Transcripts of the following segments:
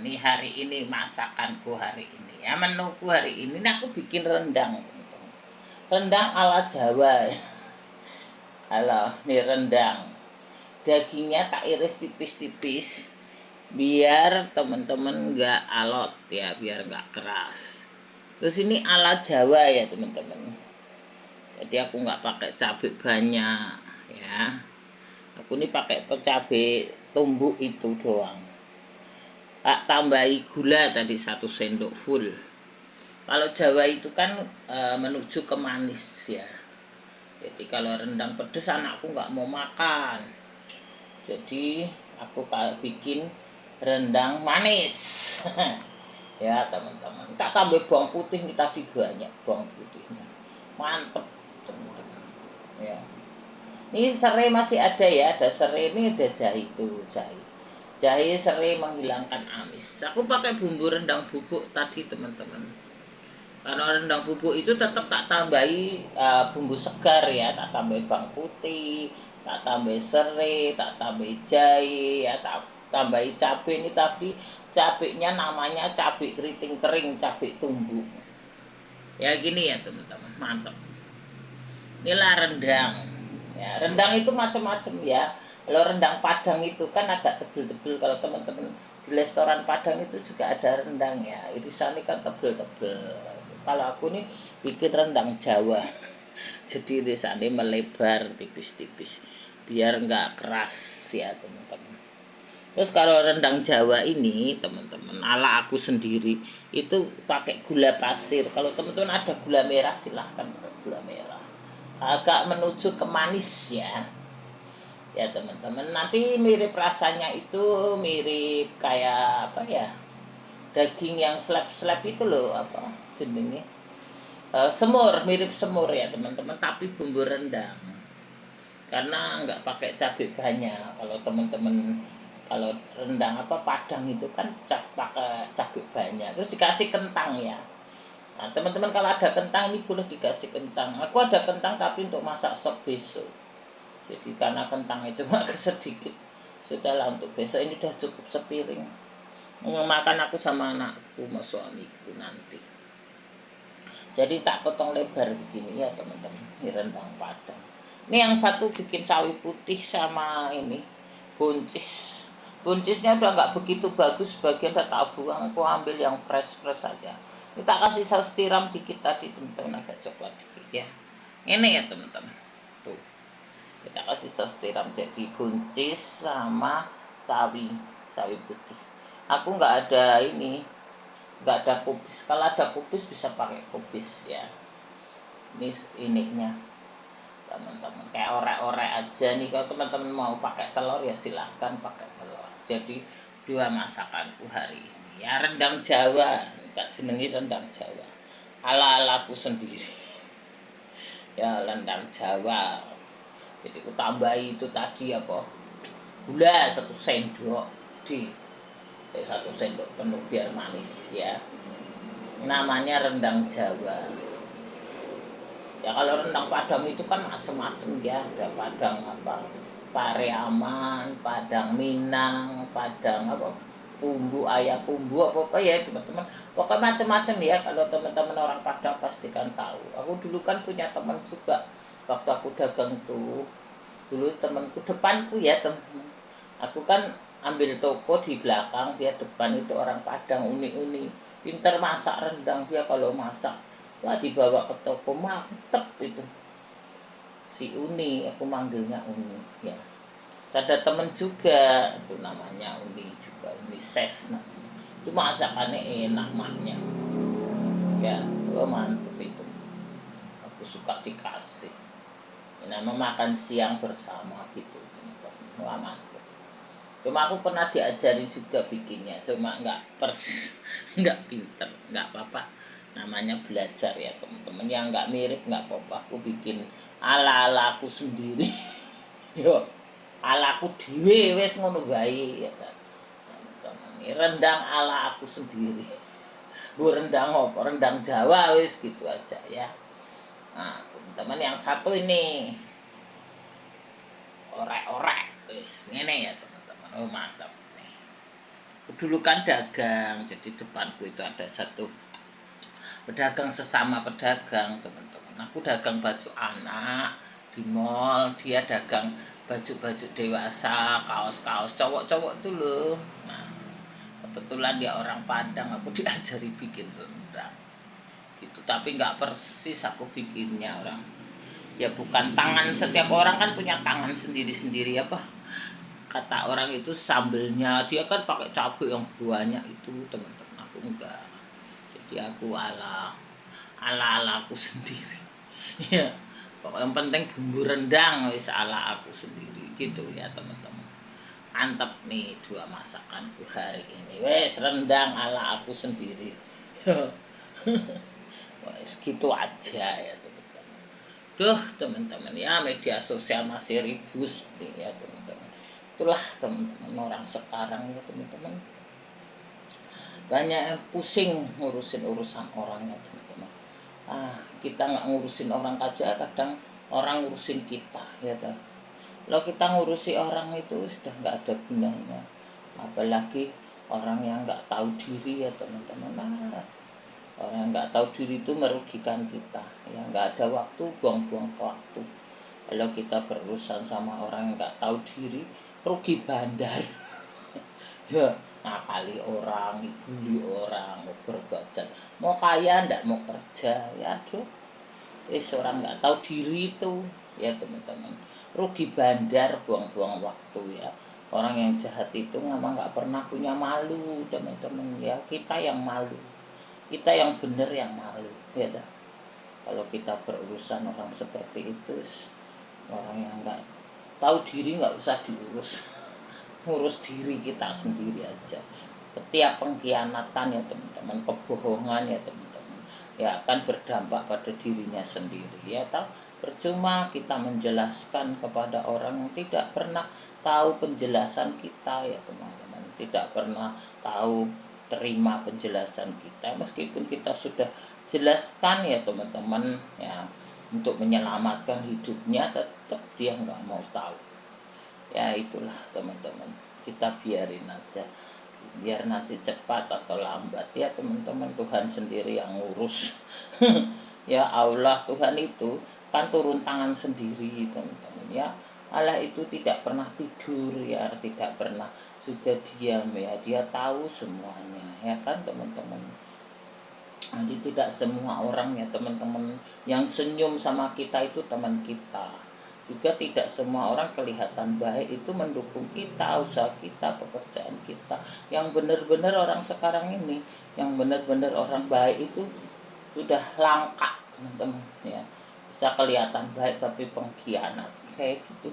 Ini hari ini masakanku hari ini ya, menuku hari ini aku bikin rendang, teman-teman. Rendang ala Jawa ya. Halo, ini rendang. Dagingnya tak iris tipis-tipis biar teman-teman nggak alot ya, biar nggak keras. Terus ini ala Jawa ya teman-teman. Jadi aku nggak pakai cabai banyak ya. Aku ini pakai cabai tumbuk itu doang. Tak tambahi gula tadi 1 sendok full. Kalau Jawa itu kan menuju ke manis ya. Jadi kalau rendang pedes anakku nggak mau makan. Jadi aku bikin rendang manis. Ya teman-teman. Tak tambah bawang putih ini tadi banyak bawang putihnya. Mantep teman-teman. Ya. Ini serai masih ada ya, ada serai ini, ada jahe tuh, jahe. Jahe serai menghilangkan amis. Aku pakai bumbu rendang bubuk tadi teman-teman. Karena rendang bubuk itu tetap tak tambahi bumbu segar ya, tak tambahi bawang putih, tak tambahi serai, tak tambahi jahe ya, tak tambahi cabai ini, tapi cabainya namanya cabai keriting kering, cabai tumbuk. Ya gini ya teman-teman, mantap. Inilah rendang. Ya, rendang itu macam-macam ya. Kalau rendang Padang itu kan agak tebel-tebel. Kalau teman-teman di restoran Padang itu juga ada rendang ya. Irisan ini kan tebel-tebel. Kalau aku nih bikin rendang Jawa. Jadi irisannya melebar tipis-tipis biar nggak keras ya teman-teman. Terus kalau rendang Jawa ini teman-teman ala aku sendiri itu pakai gula pasir. Kalau teman-teman ada gula merah silahkan pakai gula merah. Agak menuju ke manis ya teman-teman. Nanti mirip rasanya itu mirip kayak apa ya, daging yang slap-slap itu loh, apa jenenge, semur, mirip semur ya teman-teman, tapi bumbu rendang karena nggak pakai cabai banyak. Kalau teman-teman kalau rendang apa Padang itu kan pakai cabai banyak, terus dikasih kentang ya. Nah, teman-teman kalau ada kentang ini boleh dikasih kentang. Aku ada kentang tapi untuk masak sop besok. Jadi karena kentangnya cuma sedikit, sudahlah untuk besok ini udah cukup sepiring. Makan aku sama anakku, sama suamiku nanti. Jadi tak potong lebar begini ya teman-teman. Ini rendang Padang. Ini yang satu bikin sawi putih sama ini buncis. Buncisnya udah nggak begitu bagus, bagian tak buang. Aku ambil yang fresh saja. Kita kasih saus tiram dikit tadi teman-teman, agak coklat dikit ya. Ini ya teman-teman. Tuh. Kita kasih saus tiram jadi buncis sama sawi putih. Aku nggak ada ini, nggak ada kubis. Kalau ada kubis bisa pakai kubis ya. Ini ininya teman-teman kayak orek-orek aja nih. Kalau teman-teman mau pakai telur ya silahkan pakai telur. Jadi 2 masakanku hari ini ya, rendang Jawa, tak senengi rendang Jawa ala-alaku sendiri ya, rendang Jawa. Jadi aku tambahi itu tadi apa, gula 1 sendok di 1 sendok penuh biar manis ya. Namanya rendang Jawa ya. Kalau rendang Padang itu kan macam-macam ya, ada Padang apa, Pariaman, Padang Minang, Padang apa, bumbu ayam bumbu apa ya teman-teman. Pokoknya macam-macam ya. Kalau teman-teman orang Padang pasti kan tahu. Aku dulu kan punya teman juga waktu aku dagang tuh. Dulu temanku depanku ya teman-teman. Aku kan ambil toko di belakang, dia depan itu orang Padang, uni-uni. Pinter masak rendang dia kalau masak. Wah, dibawa ke toko mantep itu. Si Uni, aku manggilnya Uni ya. Ada temen juga itu namanya Uni juga, Uni Ses namanya. Itu masakannya enak maknya ya. Mantep itu, aku suka dikasih. Nama makan siang bersama gitu teman-teman. Wah mantep. Cuma aku pernah diajarin juga bikinnya, cuma nggak pinter, nggak apa-apa. Namanya belajar ya teman-teman. Yang nggak mirip nggak apa-apa, aku bikin ala-ala aku sendiri. Yo, ala aku dhewe wis ngono gawe ya teman-teman. Rendang ala aku sendiri. Bu rendang apa? Rendang Jawa wis gitu aja ya. Nah, teman-teman yang satu ini orek-orek wis ngene ya teman-teman. Oh mantap nih. dulu kan dagang, jadi depanku itu ada satu pedagang, sesama pedagang teman-teman. Aku dagang baju anak di mall, dia dagang baju-baju dewasa, kaos-kaos cowok-cowok tuh loh. Nah, kebetulan dia orang Padang, aku diajari bikin rendang gitu, tapi nggak persis aku bikinnya orang. Ya bukan tangan, setiap orang kan punya tangan sendiri-sendiri apa. Kata orang itu sambelnya dia kan pakai cabai yang banyak itu teman-teman, aku enggak. Jadi aku ala aku sendiri. Ya, pokoknya yang penting bumbu rendang wis ala aku sendiri gitu ya teman-teman. Mantap nih dua masakanku hari ini. Wes rendang ala aku sendiri. Wes gitu aja ya teman-teman. Duh teman-teman, ya media sosial masih ribus nih ya teman-teman. Itulah teman-teman orang sekarang ya teman-teman. Banyak yang pusing ngurusin urusan orang ya teman-teman. Kita nggak ngurusin orang aja, kadang orang ngurusin kita ya toh. Kalau kita ngurusi orang itu sudah nggak ada gunanya, apalagi orang yang nggak tahu diri ya teman-teman. Orang yang nggak tahu diri itu merugikan kita ya, nggak ada waktu, buang-buang waktu. Kalau kita berurusan sama orang yang nggak tahu diri, rugi bandar. Ya ngakali orang, dibully orang, mau berbuat jahat, mau kaya ndak mau kerja ya aduh. Orang nggak tahu diri itu ya teman-teman, rugi bandar, buang-buang waktu ya. Orang yang jahat itu memang nggak pernah punya malu teman-teman ya, kita yang malu, kita yang benar yang malu ya dah. Kalau kita berurusan orang seperti itu, orang yang nggak tahu diri nggak usah diurus. Ngurus diri kita sendiri aja. Setiap pengkhianatan ya teman-teman, kebohongan ya teman-teman, ya akan berdampak pada dirinya sendiri ya tahu. Percuma kita menjelaskan kepada orang yang tidak pernah tahu penjelasan kita ya teman-teman, tidak pernah tahu terima penjelasan kita, meskipun kita sudah jelaskan ya teman-teman ya, untuk menyelamatkan hidupnya, tetap dia nggak mau tahu. Ya itulah teman-teman, kita biarin aja, biar nanti cepat atau lambat ya teman-teman, Tuhan sendiri yang ngurus. Ya Allah, Tuhan itu kan turun tangan sendiri teman-teman ya. Allah itu tidak pernah tidur ya, tidak pernah juga diam ya, dia tahu semuanya ya kan teman-teman. Jadi tidak semua orang ya teman-teman yang senyum sama kita itu teman kita. Juga tidak semua orang kelihatan baik itu mendukung kita, usaha kita, pekerjaan kita. Yang benar-benar orang sekarang ini, yang benar-benar orang baik itu sudah langka teman-teman ya. Bisa kelihatan baik tapi pengkhianat kayak gitu.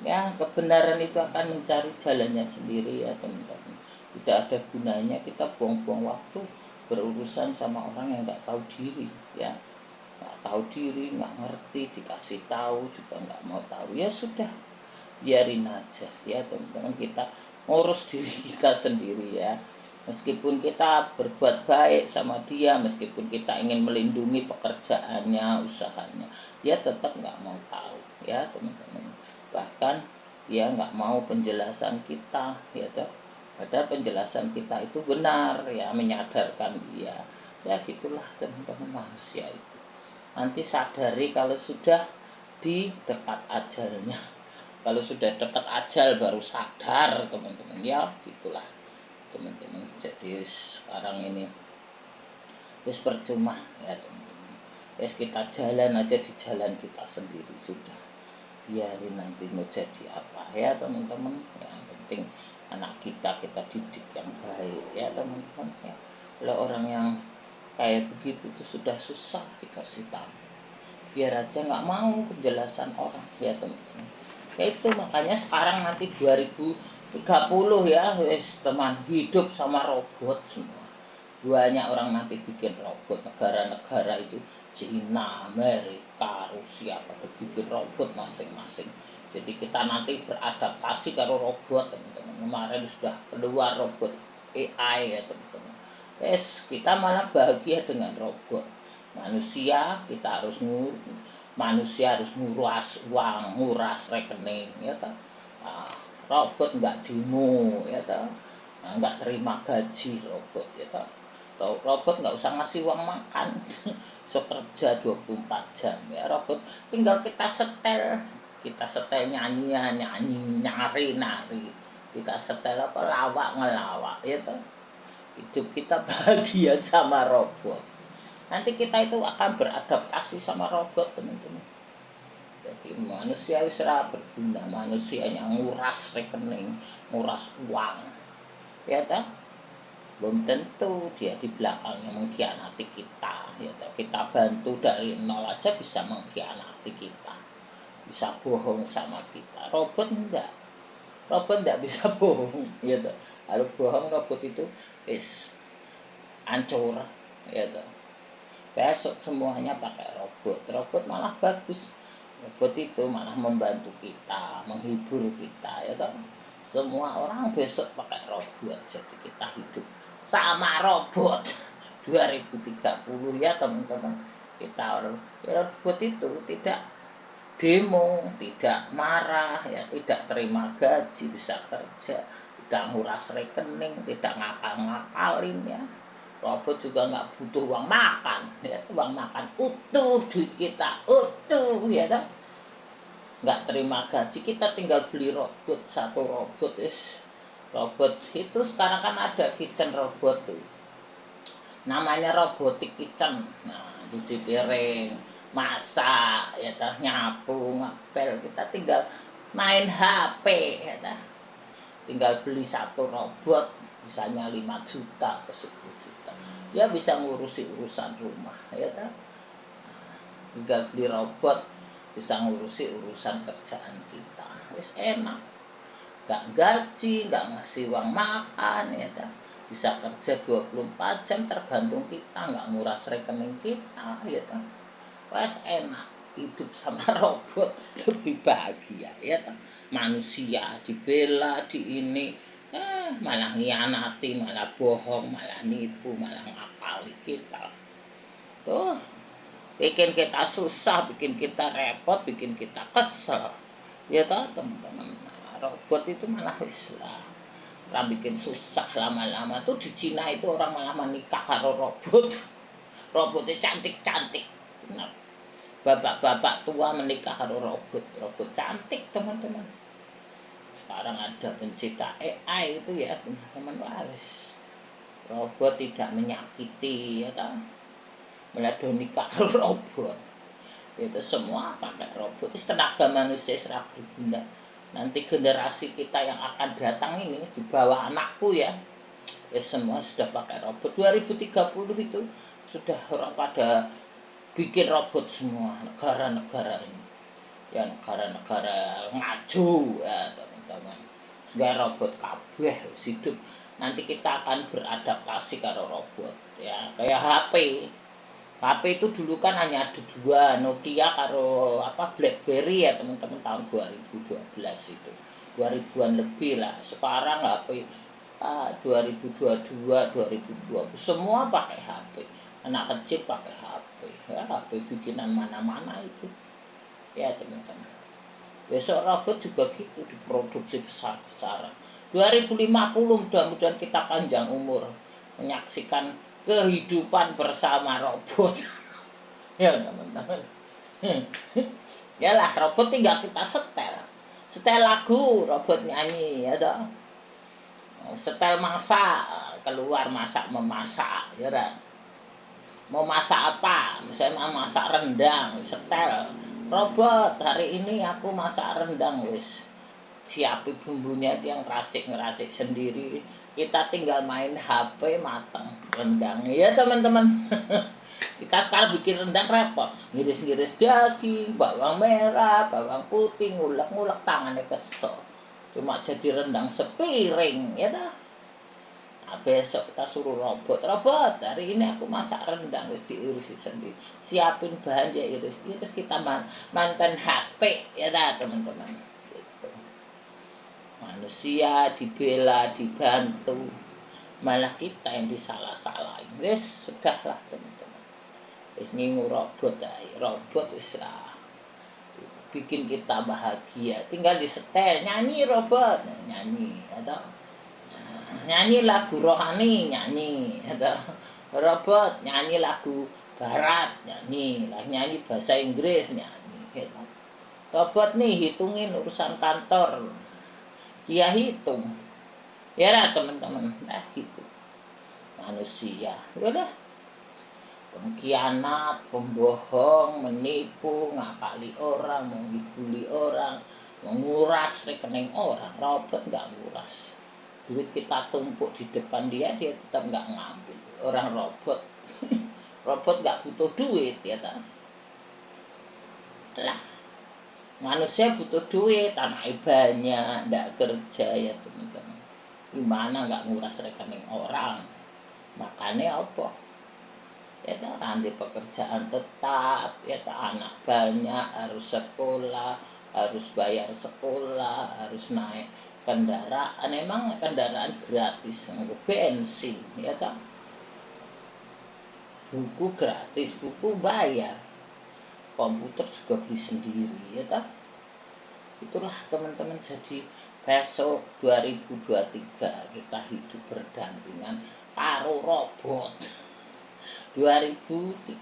Ya kebenaran itu akan mencari jalannya sendiri ya teman-teman. Tidak ada gunanya kita buang-buang waktu berurusan sama orang yang nggak tahu diri ya, nggak tahu diri, nggak ngerti, dikasih tahu juga nggak mau tahu. Ya sudah, biarin aja ya teman-teman, kita ngurus diri kita sendiri ya. Meskipun kita berbuat baik sama dia, meskipun kita ingin melindungi pekerjaannya, usahanya, dia tetap nggak mau tahu ya teman-teman. Bahkan dia nggak mau penjelasan kita ya toh. Padahal penjelasan kita itu benar ya, menyadarkan dia. Ya gitulah teman-teman, manusia itu nanti sadari kalau sudah di dekat ajalnya. Kalau sudah dekat ajal baru sadar teman-teman ya, gitulah teman-teman. Jadi sekarang ini wis percuma ya teman-teman, wis kita jalan aja di jalan kita sendiri sudah, biarin nanti mau jadi apa ya teman-teman. Yang penting anak kita didik yang baik ya teman-teman ya. Kalau orang yang kayak begitu tuh sudah susah dikasih tahu, biar aja nggak mau penjelasan orang ya teman-teman. Ya itu makanya sekarang nanti 2030 ya wes teman, hidup sama robot semua. Banyak orang nanti bikin robot, negara-negara itu Cina, Amerika, Rusia pada bikin robot masing-masing. Jadi kita nanti beradaptasi karo robot teman-teman. Kemarin sudah keluar robot AI ya teman-teman. Kita malah bahagia dengan robot. Manusia harus nguras uang, nguras rekening ya toh. Robot nggak demo ya toh. nggak terima gaji robot ya toh. Robot nggak usah ngasih uang makan. So kerja 24 jam ya robot, tinggal kita setel nyanyi nari kita setel apa lawak ngelawak ya toh. Hidup kita bahagia sama robot. Nanti kita itu akan beradaptasi sama robot, teman-teman. Jadi manusia wis ora berguna, manusia yang nguras rekening, nguras uang. Ya toh? Belum tentu dia di belakangnya mengkhianati kita. Ya toh? Kita bantu dari nol aja bisa mengkhianati kita. Bisa bohong sama kita. Robot enggak. Robot enggak bisa bohong, ya toh. Kalau bohong robot itu hancur, ya toh. Besok semuanya pakai robot. Robot malah bagus. Robot itu malah membantu kita, menghibur kita, ya toh. Semua orang besok pakai robot, jadi kita hidup sama robot. 2030 ya teman-teman. Kita robot itu tidak demo, tidak marah, ya tidak terima gaji, bisa kerja, tidak nguras rekening, tidak ngakal-ngakalin ya. Robot juga nggak butuh uang makan, ya uang makan utuh, duit kita utuh, ya kan? Nggak terima gaji, kita tinggal beli robot, satu robot robot itu sekarang kan ada kitchen robot tuh, namanya robotic kitchen. Nah, cuci piring, masak, ya kan? Nyapu, ngepel, kita tinggal main HP, ya kan? Tinggal beli satu robot, misalnya 5 juta ke 10 juta. Dia bisa ngurusi urusan rumah, ya kan? Tinggal beli robot bisa ngurusi urusan kerjaan kita. Wis enak. Gak gaji, gak ngasih uang makan, ya kan? Bisa kerja 24 jam tergantung kita, gak nguras rekening kita, ya kan? Wes enak. Hidup sama robot lebih bahagia, ya kan? Manusia dibela di ini malah ngianati, malah bohong, malah nipu, malah ngakali kita tuh, bikin kita susah, bikin kita repot, bikin kita kesel, ya toh teman-teman. Robot itu malah wis lah orang bikin susah. Lama-lama tuh di Cina itu orang malah menikah karo robot. Robotnya cantik-cantik, benar. Bapak-bapak tua menikah karo robot cantik, teman-teman. Sekarang ada pencipta AI itu ya teman-teman, harus robot tidak menyakiti, ya kan? Malah nikah karo robot. Itu semua pakai robot. Itu tenaga manusia serah berguna. Nanti generasi kita yang akan datang ini di bawah anakku ya semua sudah pakai robot. 2030 itu sudah orang pada bikin robot semua, negara-negara ini. Ya negara-negara maju ya teman-teman. Sudah robot kabeh hidup. Nanti kita akan beradaptasi karo robot ya, kayak HP. HP itu dulu kan hanya ada dua, Nokia karo BlackBerry ya teman-teman, tahun 2012 itu. 2000-an lebih lah. Sekarang HP 2022, 2020 semua pakai HP. Anak kecil pakai HP. Ya, HP bikinan mana-mana itu. Ya teman-teman. Besok robot juga gitu diproduksi besar-besaran. 2050 mudah-mudahan kita panjang umur menyaksikan kehidupan bersama robot. Ya teman-teman. Yalah, robot tinggal kita setel lagu, robot nyanyi, ya toh. Setel masak, keluar masak memasak, ya kan. Mau masak apa? Misalnya mau masak rendang, setel robot. Hari ini aku masak rendang, wis siapin bumbunya, dia ngeracik sendiri. Kita tinggal main HP, mateng rendang, ya teman-teman. Kita sekarang bikin rendang repot, ngiris-ngiris daging, bawang merah, bawang putih, ngulek-ngulek, tangannya kesel. Cuma jadi rendang sepiring, ya dah. Nah, besok kita suruh robot, hari ini aku masak rendang, wis diirisi sendiri. Siapin bahan, dia iris, kita mantan HP, ya dah teman-teman. Gitu. Manusia dibela, dibantu, malah kita yang disalah-salahin. Wis sudahlah teman-teman. Wis ngingu robot ae. Robot wis lah bikin kita bahagia. Tinggal disetel, nyanyi robot, nyanyi atau nyanyi lagu rohani, nyanyi atau robot nyanyi lagu barat, nyanyi bahasa Inggris, nyanyi gitu. Robot nih hitungin urusan kantor, dia hitung ya lah teman-teman. Nah gitu manusia udah pengkhianat, pembohong, menipu, ngakali orang, menghibuli orang, menguras rekening orang. Robot nggak nguras, duit kita tumpuk di depan dia tetap nggak ngambil. Orang robot robot nggak butuh duit ya tak lah, manusia butuh duit, anaknya banyak, nggak kerja ya teman-teman, gimana nggak nguras rekening orang. Makanya apa ya tak, nanti pekerjaan tetap ya tak, anak banyak, harus sekolah, harus bayar sekolah, harus naik kendaraan. Emang kendaraan gratis, bensin ya tak, buku gratis, buku bayar, komputer juga beli sendiri ya tak. Itulah teman-teman, jadi besok 2023 kita hidup berdampingan karo robot. 2030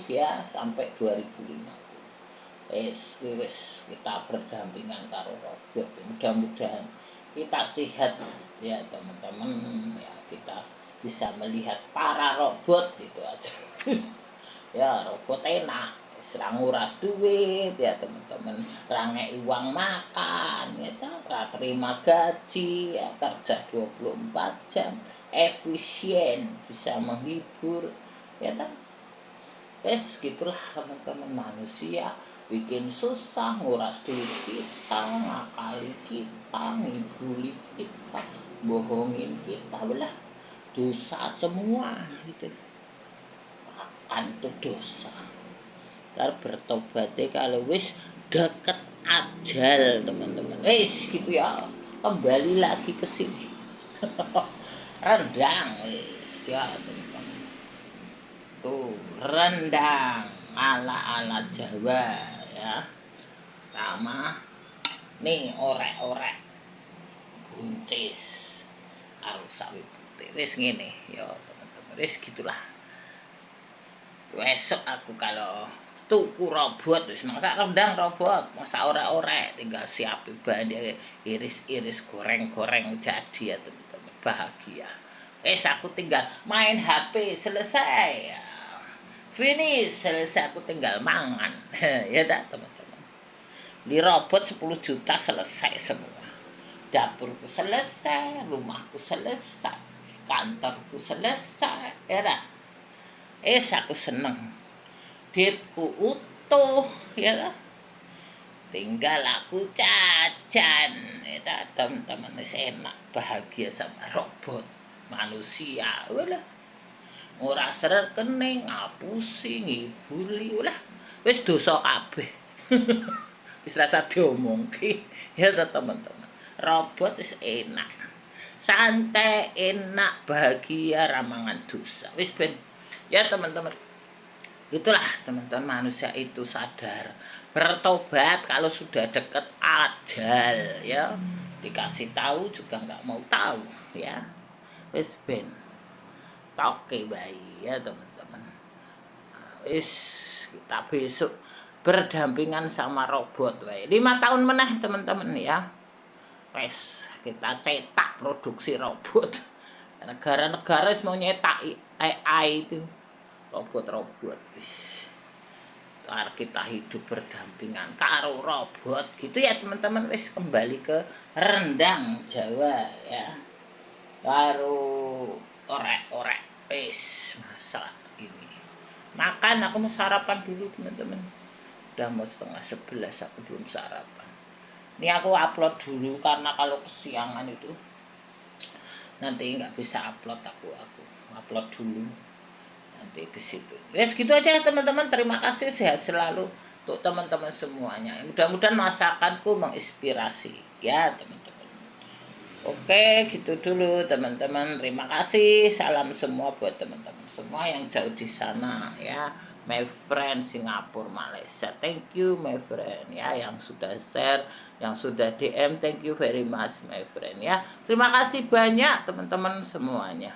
ya sampai 2050 wis kita berdampingan karo robot. Mudah-mudahan kita sehat ya teman-teman ya, kita bisa melihat para robot gitu aja. Ya robot enak, serang nguras duit ya teman-teman, rangei uang makan ya, terima gaji ya, kerja 24 jam, efisien, bisa menghibur ya kan. Gitulah teman-teman, manusia bikin susah, nguras duit kita, ngakali kita, ngibuli kita, bohongin kita, belah dosa semua gitu. Makan tuh dosa. Ntar bertobatnya kalau wis deket ajal teman-teman. Gitu ya, kembali lagi ke sini. Rendang ya teman-teman. Tuh rendang ala Jawa ya, sama nih orek-orek buncis karo sawi putih. Wis ngene ya teman-teman, wis gitulah. Besok aku kalau tuku robot wis masak rendang robot, masak orek-orek, tinggal siapin bahan dia, iris-iris, goreng-goreng, jadi ya teman-teman, bahagia. Aku tinggal main HP, selesai ya. Finish, selesai, aku tinggal mangan. Ya tak teman-teman, beli robot 10 juta selesai semua. Dapurku selesai, rumahku selesai, kantorku selesai ya tak. Aku seneng, duitku utuh ya tak, tinggal aku jajan ya tak teman-teman. Enak, bahagia sama robot manusia. Walah nguras rekening, ngapusi, ngibuli, ulah wis dosa kabeh. Wis rasa diomongke ya teman-teman. Robot wis enak, santai, enak, bahagia, ramangan dosa. Wis ben ya teman-teman. Itulah teman-teman, manusia itu sadar, bertobat kalau sudah dekat ajal ya. Dikasih tahu juga nggak mau tahu ya. Wis ben oke baik ya teman-teman. Kita besok berdampingan sama robot wae. 5 tahun meneh teman-teman ya. Wes kita cetak produksi robot. Negara-negara mau nyetak AI itu, robot-robot wis. Kita hidup berdampingan karo robot gitu ya teman-teman. Wis kembali ke rendang Jawa ya, karo orek-orek. Masalah ini makan, aku mau sarapan dulu teman-teman. Udah mau 10:30 aku belum sarapan. Ini aku upload dulu karena kalau kesiangan itu nanti nggak bisa upload. Aku upload dulu nanti di situ. Gitu aja teman-teman. Terima kasih, sehat selalu untuk teman-teman semuanya. Mudah-mudahan masakanku menginspirasi ya teman-teman. Oke, gitu dulu teman-teman. Terima kasih. Salam semua buat teman-teman semua yang jauh di sana ya. my friend Singapura, Malaysia. Thank you my friend ya, yang sudah share, yang sudah DM, thank you very much my friend ya. Terima kasih banyak teman-teman semuanya.